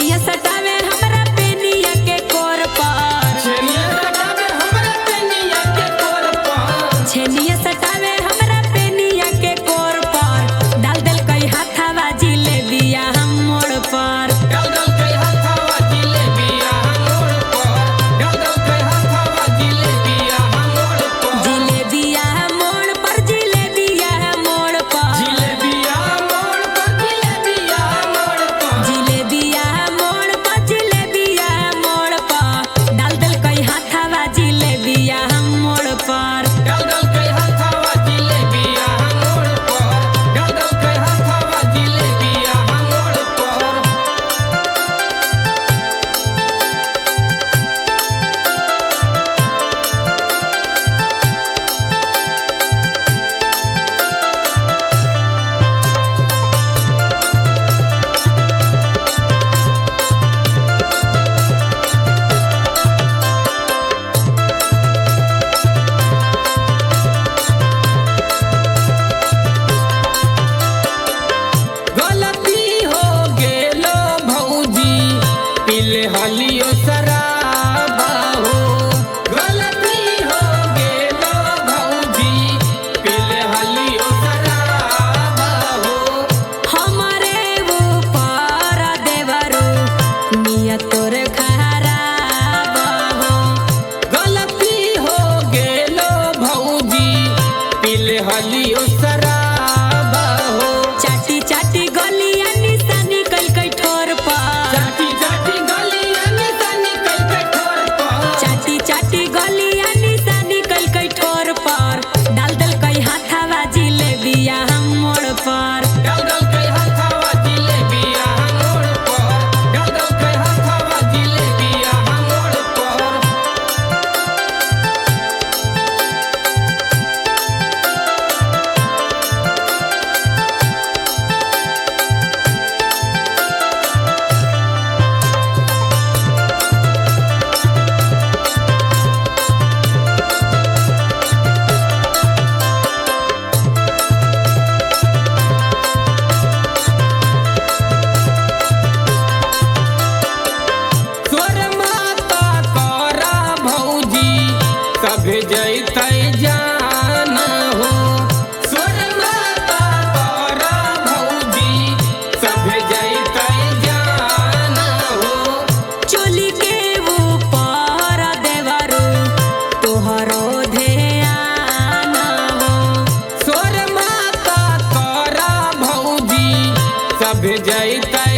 छेनिया सटावे हमरा पेनिया के कोर पर, छेनिया सटावे हमरा पेनिया के कोर पर, छेनिया सटावे हमरा पेनिया के कोर पर। डाल दल कई हाथावा जिलेबिया हम मोड़ पर, डाल दल कई हाथावा जिलेबिया हम मोड़ पर, डाल दल कई हाथावा जिलेबिया हम मोड़ पर, जिलेबिया मोड़ पर, जिलेबिया मोड़ पर, जिलेबिया मोड़ पर, जिलेबिया मोड़ पर, जिलेबिया मोड़ पर, जिलेबिया मोड़ पर। डाल दल कई हाथावा जिलेबिया हम मोड़ पर। डाल दल कई हाथावा जिलेबिया हम मोड़ पर, डाल दल कई हाथावा जिलेबिया हम मोड़ पर। गलती हो गेलो भौजी पीले हलियो शराबा हो, गलती हो गेलो भौजी पीले हलियो शराबा हो, हमारे ऊपर देवरो नियत तोर खराब हो, गलती हो गेलो भौजी पीले हलियो शराबा हो, चाटी चाटी गलिया निशानी कई कई ठोर पर, चाटी चाटी गलिया निशानी कई कई ठोर पर, चाटी चाटी गलिया निशानी कई कई ठोर पर। डाल दल कई हाथावा जिलेबिया हम मोड़ पर, डाल दल कई हाथावा जिलेबिया हम मोड़ पर, डाल दल कई हाथावा जिलेबिया हम मोड़ पर। स्वर माता करा भौजी सभे जैतै जान हो, स्वर माता करा भौजी सभे जैतै जान हो, चोली के ऊपर देवरो तोहरो ध्यान हो, स्वर माता करा भौजी सभे जैतै